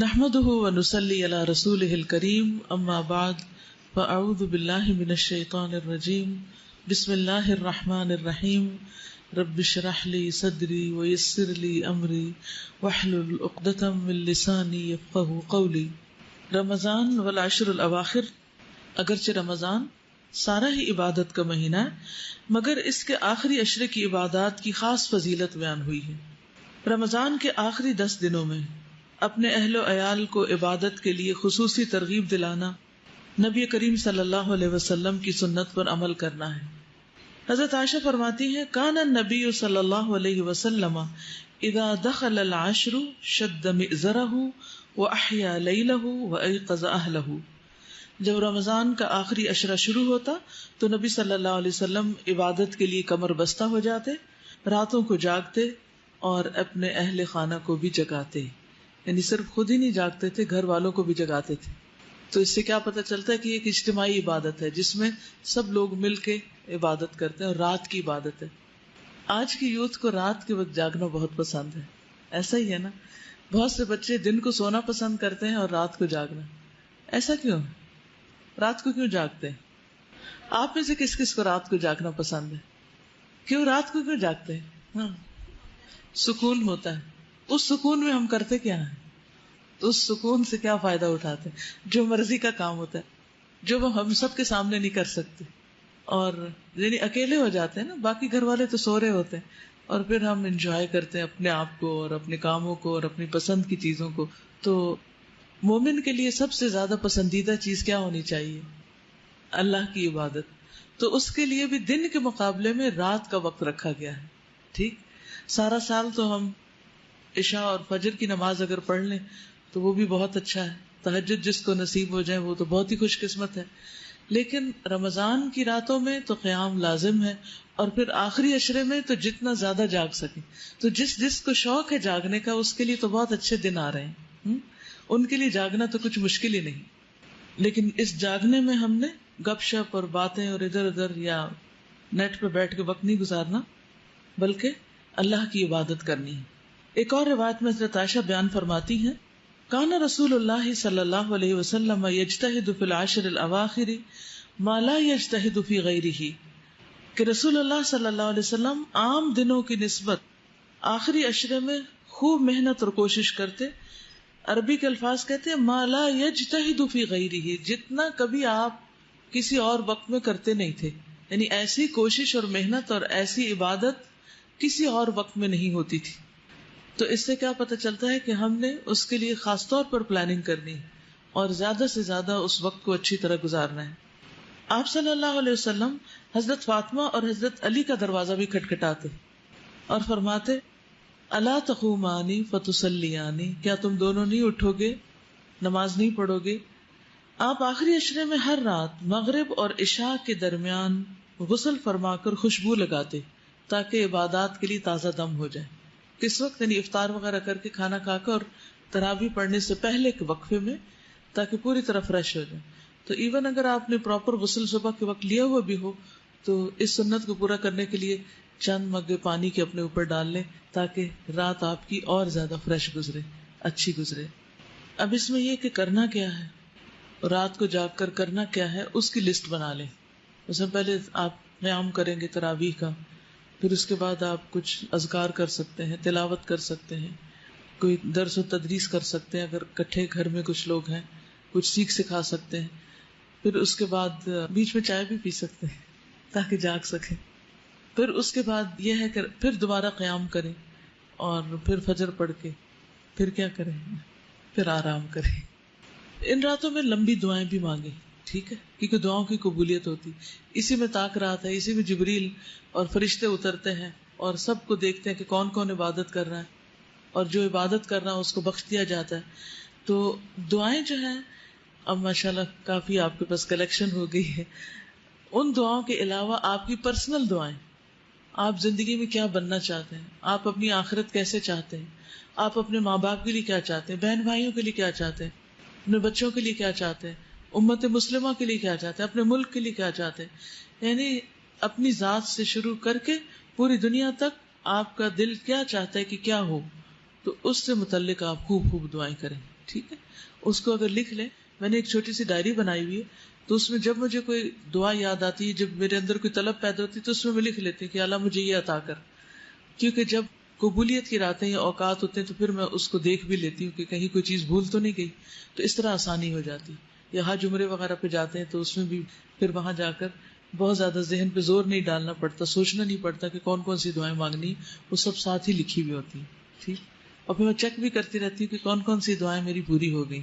نحمده ونصلي على رسوله الكريم اما بعد فاعوذ بالله من الشيطان الرجيم بسم الله الرحمن الرحيم رب اشرح لي صدري ويسر لي امري واحلل عقدة من لساني يفقهوا قولي. رمضان والعشر الاواخر، اگرچہ رمضان سارا ہی عبادت کا مہینہ ہے مگر اس کے آخری عشرے کی عبادات کی خاص فضیلت بیان ہوئی ہے. رمضان کے آخری 10 دنوں میں اپنے اہل و عیال کو عبادت کے لیے خصوصی ترغیب دلانا، نبی کریم صلی اللہ علیہ وسلم کی سنت پر عمل کرنا ہے. حضرت عائشہ فرماتی ہیں کان النبی صلی اللہ علیہ وسلم اذا دخل العشر شد مئزرہ واحیا لیلہ وایقظ اہلہ. جب رمضان کا آخری عشرہ شروع ہوتا تو نبی صلی اللہ علیہ وسلم عبادت کے لیے کمر بستہ ہو جاتے، راتوں کو جاگتے اور اپنے اہل خانہ کو بھی جگاتے. یعنی صرف خود ہی نہیں جاگتے تھے، گھر والوں کو بھی جگاتے تھے. تو اس سے کیا پتہ چلتا ہے کہ یہ ایک اجتماعی عبادت ہے جس میں سب لوگ مل کے عبادت کرتے ہیں اور رات کی عبادت ہے. آج کی یوتھ کو رات کے وقت جاگنا بہت پسند ہے، ایسا ہی ہے نا؟ بہت سے بچے دن کو سونا پسند کرتے ہیں اور رات کو جاگنا. ایسا کیوں ہے؟ رات کو کیوں جاگتے ہیں؟ آپ میں سے کس کس کو رات کو جاگنا پسند ہے؟ کیوں رات کو کیوں جاگتے ہیں؟ ہاں، سکون ہوتا ہے. اس سکون میں ہم کرتے کیا ہیں؟ اس سکون سے کیا فائدہ اٹھاتے ہیں؟ جو مرضی کا کام ہوتا ہے جو وہ ہم سب کے سامنے نہیں کر سکتے، اور یعنی اکیلے ہو جاتے ہیں نا، باقی گھر والے تو سو رہے ہوتے ہیں اور پھر ہم انجوائے کرتے ہیں اپنے آپ کو اور اپنے کاموں کو اور اپنی پسند کی چیزوں کو. تو مومن کے لیے سب سے زیادہ پسندیدہ چیز کیا ہونی چاہیے؟ اللہ کی عبادت. تو اس کے لیے بھی دن کے مقابلے میں رات کا وقت رکھا گیا ہے. ٹھیک، سارا سال تو ہم عشاء اور فجر کی نماز اگر پڑھ لیں تو وہ بھی بہت اچھا ہے، تہجد جس کو نصیب ہو جائے وہ تو بہت ہی خوش قسمت ہے. لیکن رمضان کی راتوں میں تو قیام لازم ہے، اور پھر آخری عشرے میں تو جتنا زیادہ جاگ سکیں. تو جس کو شوق ہے جاگنے کا اس کے لیے تو بہت اچھے دن آ رہے ہیں. ان کے لیے جاگنا تو کچھ مشکل ہی نہیں. لیکن اس جاگنے میں ہم نے گپ شپ اور باتیں اور ادھر ادھر یا نیٹ پہ بیٹھ کے وقت نہیں گزارنا، بلکہ اللہ کی عبادت کرنی ہے. ایک اور روایت میں حضرت عائشہ بیان فرماتی ہیں کان رسول اللہ صلی اللہ علیہ وسلم یجتہد فی العشر الاواخر ما لا یجتہد فی غیرہ، کہ رسول اللہ صلی اللہ علیہ وسلم عام دنوں کی نسبت آخری عشرے میں خوب محنت اور کوشش کرتے. عربی کے الفاظ کہتے ہیں ما لا یجتہد فی غیرہ، جتنا کبھی آپ کسی اور وقت میں کرتے نہیں تھے. یعنی ایسی کوشش اور محنت اور ایسی عبادت کسی اور وقت میں نہیں ہوتی تھی. تو اس سے کیا پتہ چلتا ہے کہ ہم نے اس کے لیے خاص طور پر پلاننگ کرنی اور زیادہ سے زیادہ اس وقت کو اچھی طرح گزارنا ہے. آپ صلی اللہ علیہ وسلم حضرت فاطمہ اور حضرت علی کا دروازہ بھی کھٹکھٹاتے اور فرماتے الا تقومانی فتصلیانی، کیا تم دونوں نہیں اٹھو گے، نماز نہیں پڑھو گے؟ آپ آخری عشرے میں ہر رات مغرب اور عشاء کے درمیان غسل فرما کر خوشبو لگاتے تاکہ عبادات کے لیے تازہ دم ہو جائے. کس وقت؟ یعنی افطار وغیرہ کر کے کھانا کھا کر اور تراویح پڑھنے سے پہلے کے وقفے میں، تاکہ پوری طرح فریش ہو جائے. تو ایون اگر آپ نے پراپر غسل صبح کے وقت لیا ہوا بھی ہو تو اس سنت کو پورا کرنے کے لیے چند مگ پانی کے اپنے اوپر ڈال لیں تاکہ رات آپ کی اور زیادہ فریش گزرے، اچھی گزرے. اب اس میں یہ کہ کرنا کیا ہے، رات کو جاگ کر کرنا کیا ہے، اس کی لسٹ بنا لیں. اس میں پہلے آپ قیام کریں گے تراویح کا، پھر اس کے بعد آپ کچھ اذکار کر سکتے ہیں، تلاوت کر سکتے ہیں، کوئی درس و تدریس کر سکتے ہیں اگر کٹھے گھر میں کچھ لوگ ہیں، کچھ سیکھ سکھا سکتے ہیں. پھر اس کے بعد بیچ میں چائے بھی پی سکتے ہیں تاکہ جاگ سکیں. پھر اس کے بعد یہ ہے کہ پھر دوبارہ قیام کریں اور پھر فجر پڑھ کے پھر کیا کریں، پھر آرام کریں. ان راتوں میں لمبی دعائیں بھی مانگیں، ٹھیک ہے، کیونکہ دعاؤں کی قبولیت ہوتی. اسی میں طاق رات ہے، اسی میں جبریل اور فرشتے اترتے ہیں اور سب کو دیکھتے ہیں کہ کون کون عبادت کر رہا ہے، اور جو عبادت کر رہا ہے اس کو بخش دیا جاتا ہے. تو دعائیں جو ہیں اب ماشاءاللہ کافی آپ کے پاس کلیکشن ہو گئی ہے. ان دعاؤں کے علاوہ آپ کی پرسنل دعائیں، آپ زندگی میں کیا بننا چاہتے ہیں، آپ اپنی آخرت کیسے چاہتے ہیں، آپ اپنے ماں باپ کے لیے کیا چاہتے ہیں، بہن بھائیوں کے لیے کیا چاہتے ہیں، اپنے بچوں کے لیے کیا چاہتے ہیں، امت مسلمہ کے لیے کیا چاہتے ہیں، اپنے ملک کے لیے کیا چاہتے ہیں، یعنی اپنی ذات سے شروع کر کے پوری دنیا تک آپ کا دل کیا چاہتا ہے کہ کیا ہو، تو اس سے متعلق آپ خوب خوب دعائیں کریں. ٹھیک ہے، اس کو اگر لکھ لیں. میں نے ایک چھوٹی سی ڈائری بنائی ہوئی ہے، تو اس میں جب مجھے کوئی دعا یاد آتی ہے، جب میرے اندر کوئی طلب پیدا ہوتی ہے، تو اس میں لکھ لیتی ہوں کہ اللہ مجھے یہ عطا کر. کیونکہ جب قبولیت کی راتیں یا اوقات ہوتے ہیں تو پھر میں اس کو دیکھ بھی لیتی ہوں کہ کہیں کوئی چیز بھول تو نہیں گئی، تو اس طرح آسانی ہو جاتی. یا حج عمرے وغیرہ پہ جاتے ہیں تو اس میں بھی پھر وہاں جا کر بہت زیادہ ذہن پہ زور نہیں ڈالنا پڑتا، سوچنا نہیں پڑتا کہ کون کون سی دعائیں مانگنی، وہ سب ساتھ ہی لکھی ہوئی ہوتی ہیں. ٹھیک، اور پھر میں چیک بھی کرتی رہتی ہوں کہ کون کون سی دعائیں میری پوری ہو گئی.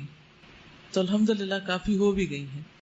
تو الحمدللہ کافی ہو بھی گئی ہیں.